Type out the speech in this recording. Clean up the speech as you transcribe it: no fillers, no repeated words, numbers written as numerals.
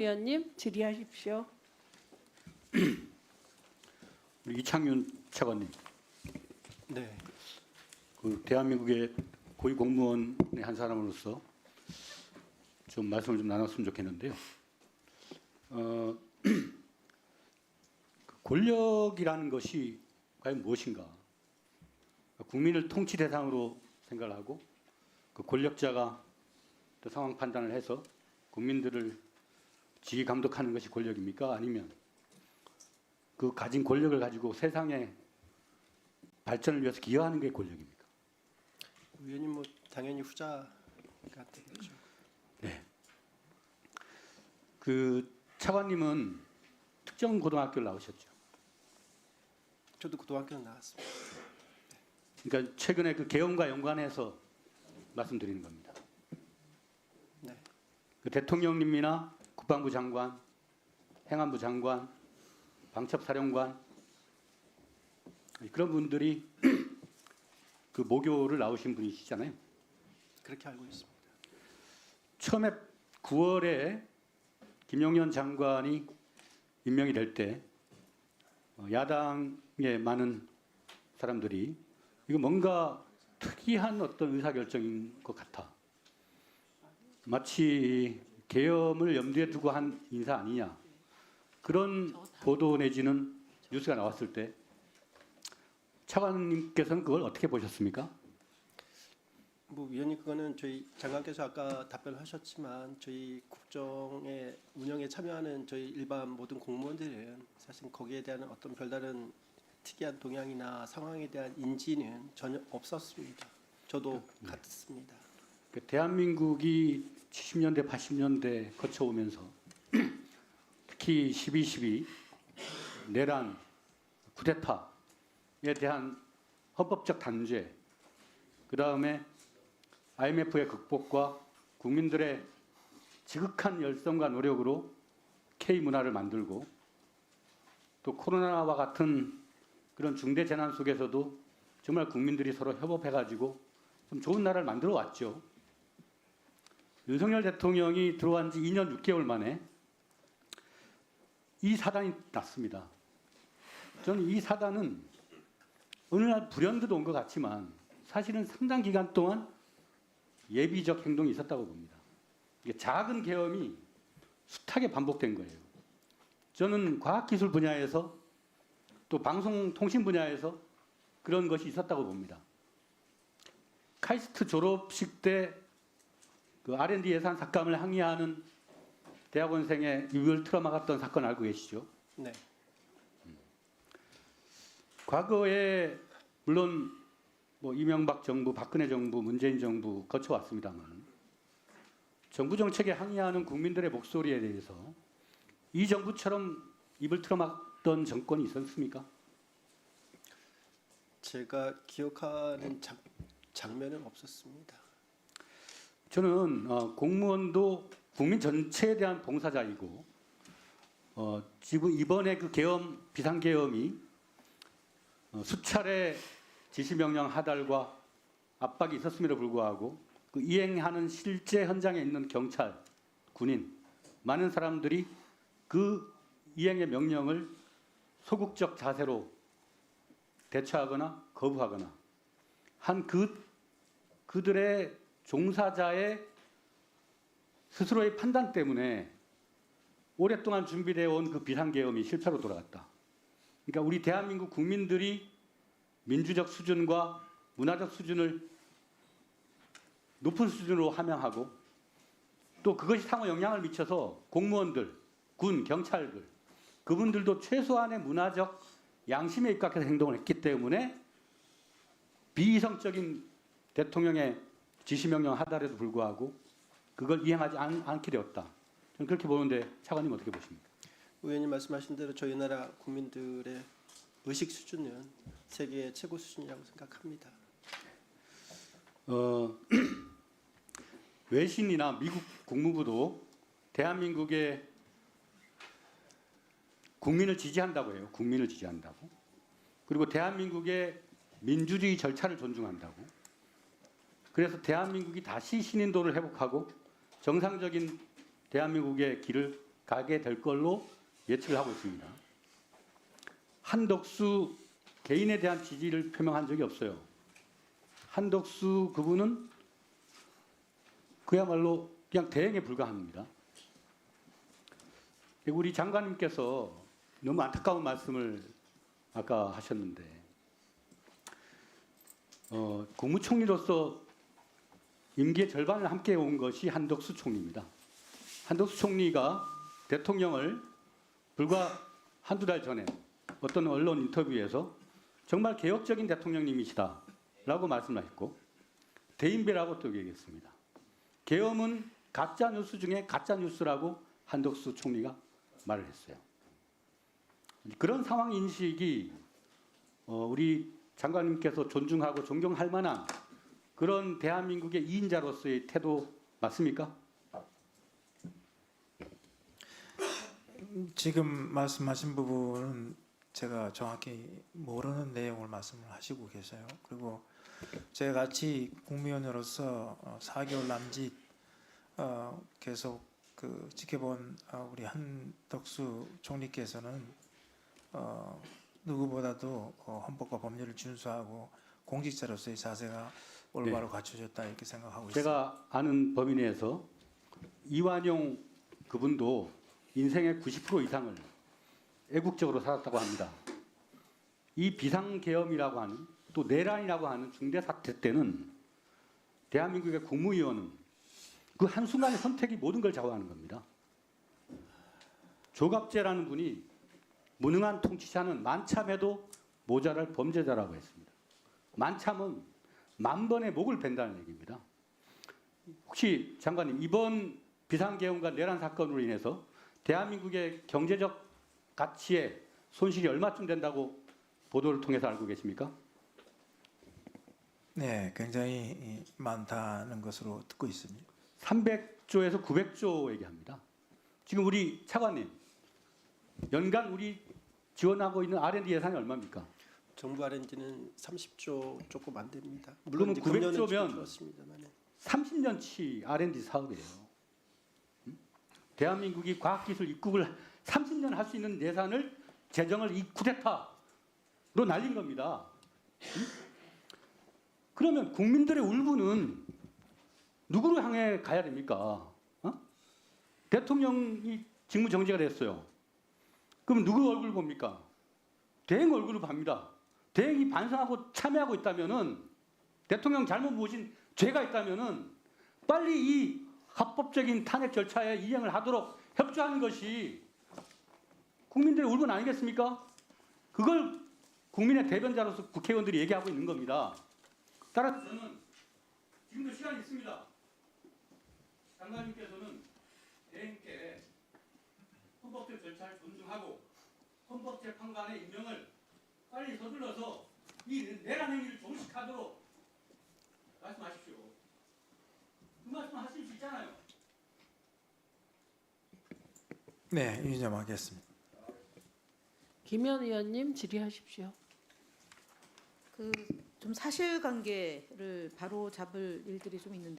위원님 질의하십시오. 우리 이창윤 차관님, 네. 그 대한민국의 고위 공무원의 한 사람으로서 좀 말씀을 좀 나눴으면 좋겠는데요. 그 권력이라는 것이 과연 무엇인가? 국민을 통치 대상으로 생각을 하고 그 권력자가 또 상황 판단을 해서 국민들을 지휘 감독하는 것이 권력입니까? 아니면 그 가진 권력을 가지고 세상의 발전을 위해서 기여하는 게 권력입니까? 위원님 뭐 당연히 후자가 되겠죠. 네. 그 차관님은 특정 고등학교를 나오셨죠. 저도 고등학교는 나왔습니다. 그러니까 최근에 그 계엄과 연관해서 말씀드리는 겁니다. 네. 그 대통령님이나 국방부 장관, 행안부 장관, 방첩사령관 그런 분들이 그 모교를 나오신 분이시잖아요. 그렇게 알고 있습니다. 처음에 9월에 김용현 장관이 임명이 될 때 야당의 많은 사람들이 이거 뭔가 특이한 어떤 의사결정인 것 같아. 마치 계엄을 염두에 두고 한 인사 아니냐. 그런 보도 내지는 뉴스가 나왔을 때 차관님께서는 그걸 어떻게 보셨습니까? 뭐 위원님 그거는 저희 장관께서 아까 답변하셨지만 저희 국정의 운영에 참여하는 저희 일반 모든 공무원들은 사실 거기에 대한 어떤 별다른 특이한 동향이나 상황에 대한 인지는 전혀 없었습니다. 저도 같습니다. 그 대한민국이 70년대, 80년대 거쳐오면서 특히 12.12 내란, 쿠데타에 대한 헌법적 단죄, 그 다음에 IMF의 극복과 국민들의 지극한 열성과 노력으로 K문화를 만들고 또 코로나와 같은 그런 중대 재난 속에서도 정말 국민들이 서로 협업해가지고 좀 좋은 나라를 만들어 왔죠. 윤석열 대통령이 들어간 지 2년 6개월 만에 이 사단이 났습니다. 저는 이 사단은 어느 날 불현듯 온 것 같지만 사실은 상당 기간 동안 예비적 행동이 있었다고 봅니다. 이게 작은 계엄이 숱하게 반복된 거예요. 저는 과학기술 분야에서 또 방송통신 분야에서 그런 것이 있었다고 봅니다. 카이스트 졸업식 때 그 R&D 예산 삭감을 항의하는 대학원생의 유혈 트라우마 같던 사건 알고 계시죠? 네. 과거에 물론 뭐 이명박 정부, 박근혜 정부, 문재인 정부 거쳐왔습니다만 정부 정책에 항의하는 국민들의 목소리에 대해서 이 정부처럼 입을 틀어막던 정권이 있었습니까? 제가 기억하는 장면은 없었습니다. 저는 공무원도 국민 전체에 대한 봉사자이고 지금 이번에 그 계엄 비상계엄이 수차례 지시명령 하달과 압박이 있었음에도 불구하고 그 이행하는 실제 현장에 있는 경찰, 군인 많은 사람들이 그 이행의 명령을 소극적 자세로 대처하거나 거부하거나 한 그들의 종사자의 스스로의 판단 때문에 오랫동안 준비되어 온 그 비상계엄이 실패로 돌아갔다. 그러니까 우리 대한민국 국민들이 민주적 수준과 문화적 수준을 높은 수준으로 함양하고 또 그것이 상호 영향을 미쳐서 공무원들, 군, 경찰들 그분들도 최소한의 문화적 양심에 입각해서 행동을 했기 때문에 비이성적인 대통령의 지시명령 하달에도 불구하고 그걸 이행하지 않게 되었다. 저는 그렇게 보는데 차관님 어떻게 보십니까? 의원님 말씀하신 대로 저희 나라 국민들의 의식 수준은 세계 최고 수준이라고 생각합니다. 외신이나 미국 국무부도 대한민국의 국민을 지지한다고 해요. 국민을 지지한다고. 그리고 대한민국의 민주주의 절차를 존중한다고. 그래서 대한민국이 다시 신인도를 회복하고 정상적인 대한민국의 길을 가게 될 걸로 예측을 하고 있습니다. 한덕수 개인에 대한 지지를 표명한 적이 없어요. 한덕수 그분은 그야말로 그냥 대행에 불과합니다. 우리 장관님께서 너무 안타까운 말씀을 아까 하셨는데 국무총리로서 임기의 절반을 함께 온 것이 한덕수 총리입니다. 한덕수 총리가 대통령을 불과 한두 달 전에 어떤 언론 인터뷰에서 정말 개혁적인 대통령님이시다라고 말씀하셨고 대인배라고 또 얘기했습니다. 계엄은 가짜 뉴스 중에 가짜 뉴스라고 한덕수 총리가 말을 했어요. 그런 상황 인식이 우리 장관님께서 존중하고 존경할 만한 그런 대한민국의 2인자로서의 태도 맞습니까? 지금 말씀하신 부분은 제가 정확히 모르는 내용을 말씀을 하시고 계세요. 그리고 제가 같이 국무위원으로서 4개월 남짓 계속 지켜본 우리 한덕수 총리께서는 누구보다도 헌법과 법률을 준수하고 공직자로서의 자세가 올바로 갖춰졌다 이렇게 생각하고 있습니다. 제가 아는 범위 내에서 이완용 그분도 인생의 90% 이상을 애국적으로 살았다고 합니다. 이 비상계엄이라고 하는 또 내란이라고 하는 중대 사태 때는 대한민국의 국무위원은 그 한순간의 선택이 모든 걸 좌우하는 겁니다. 조갑제라는 분이 무능한 통치자는 만참해도 모자랄 범죄자라고 했습니다. 만참은 만 번의 목을 벤다는 얘기입니다. 혹시 장관님 이번 비상계엄과 내란 사건으로 인해서 대한민국의 경제적 가치에 손실이 얼마쯤 된다고 보도를 통해서 알고 계십니까? 네, 굉장히 많다는 것으로 듣고 있습니다. 300조에서 900조 얘기합니다. 지금 우리 차관님 연간 우리 지원하고 있는 R&D 예산이 얼마입니까? 정부 R&D는 30조 조금 안 됩니다. 그러면 이제 금년은 900조 좀 면 줄었습니다만. 30년치 R&D 사업이에요. 대한민국이 과학기술 입국을 30년 할 수 있는 예산을 재정을 이 쿠데타로 날린 겁니다. 그러면 국민들의 울분은 누구를 향해 가야 됩니까? 대통령이 직무정지가 됐어요. 그럼 누구 얼굴 봅니까? 대행 얼굴을 봅니다. 대행이 반성하고 참여하고 있다면은 대통령 잘못 모신 죄가 있다면은 빨리 이 합법적인 탄핵 절차에 이행을 하도록 협조하는 것이 국민들의 울분 아니겠습니까? 그걸 국민의 대변자로서 국회의원들이 얘기하고 있는 겁니다. 따라서 저는 지금도 시간이 있습니다. 장관님께서는 대행께 헌법적 절차를 존중하고 헌법재판관의 임명을 빨리 서둘러서 이 내란 행위를 종식하도록 말씀하십시오. 그 말씀 하실 수 있잖아요. 네, 유념하겠습니다. 김현 의원님 질의하십시오. 좀 사실관계를 바로 잡을 일들이 좀 있는데